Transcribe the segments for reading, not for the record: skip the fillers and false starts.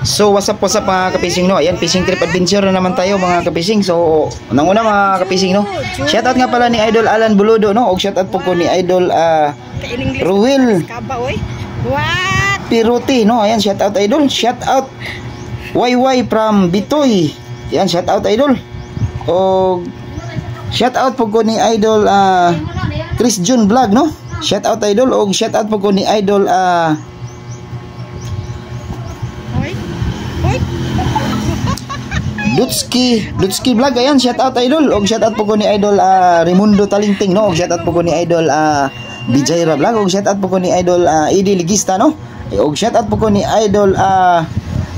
So what's up mga kapising no. Ayan, fishing trip adventure na naman tayo mga kapising. So unang-una mga kapising no. Shoutout nga pala ni Idol Alan Buludo no. Og shoutout po ko ni Idol Ruel Piruti no. Ayan, shoutout Idol. Shoutout YY from Bitoy. Ayan, shoutout Idol. Og shoutout po ko ni Idol Chris June Vlog no. Shoutout Idol. Og shoutout po ko ni Idol Dutski Vlog. Ayan, shout out Idol. Og shout out po ko ni Idol Raimundo Talingting no. Og shout out po ko ni Idol Bijaira Vlog. Og shout out po ko ni Idol Edi Ligista no. Og shout out po ko ni Idol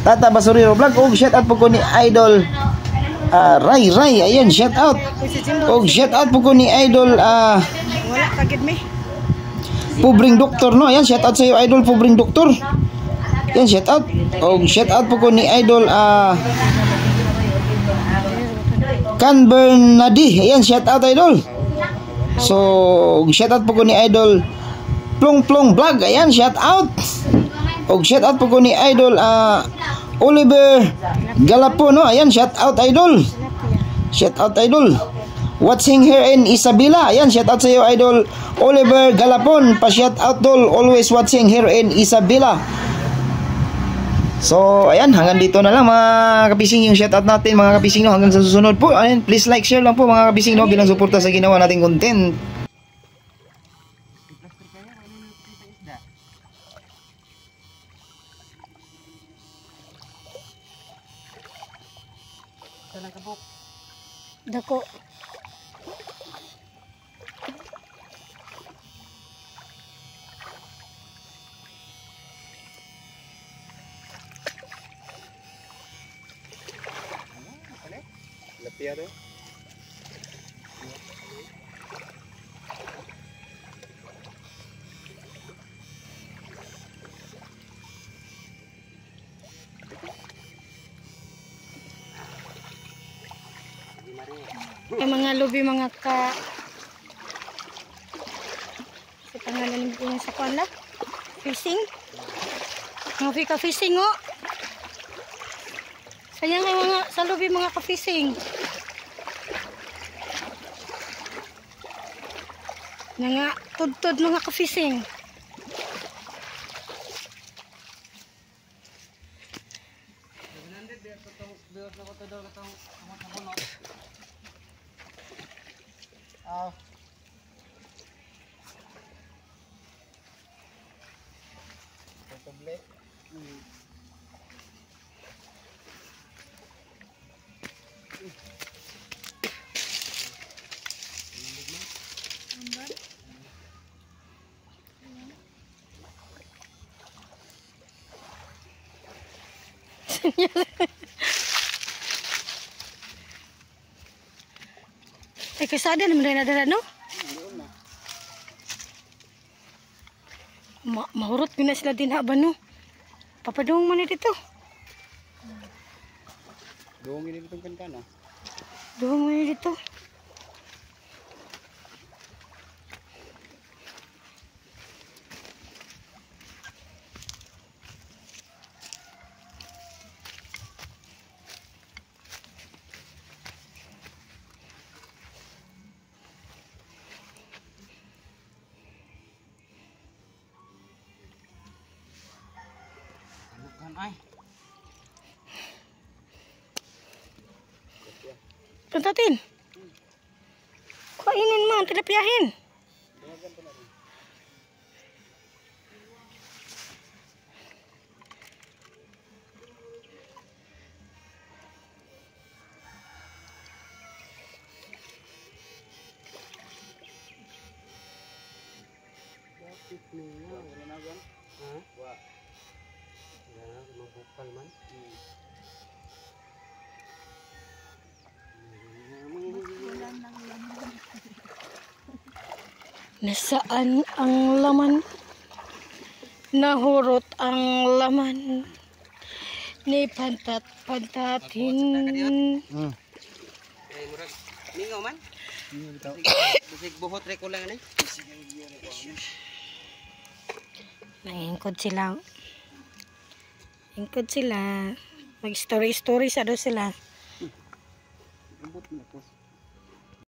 Tata Basuriro Vlog. Og shout out po ko ni Idol Ray. Ayan, shout out. Og shout out po ko ni Idol wala kagid mi. Pubring Doktor no. Ayan, shout out sa iyo Idol Pubring Doktor. Ayan, shout out. Og shout out po ko ni Idol Can Bernadi. Ayan, shout out Idol. So shout out po ko ni Idol Plong Vlog. Ayan, shout out. Og shout out po ko ni Idol Oliver Galapo no. Ayan, shout out Idol. Shout out Idol. Watching here in Isabela. Ayan, shout out sa iyo Idol Oliver Galapon. Pa shout out Dol, always watching here in Isabela. So, ayan, hanggang dito na lang mga kapising yung shoutout natin mga kapising no. Hanggang sa susunod po, ayan, please like, share lang po mga kapising no, bilang suporta sa ginawa nating content. Dako. Lapia to. Mga lubi mga ka sa pangalan ng sa kanla fishing mga fika fishing oh. Sayang ay mga sa lubi mga ka fishing nga tudtod mga ka fishing. Ay kasada naman rin na no? Mahurot ko na sila din haban no? Papadung mo na dito. Doong ini dito kan kana. Doong mo na dito. Ay. Puntatin. Kainin mo, tilapiyahin. Nasaan ang laman? Nahurot ang laman ni pantat-pantatin. Ningaw man? Bisig buhot re ko lang ani. Nangingkod sila. Lingkod sila. Mag-story-story sa do sila. Abot na to.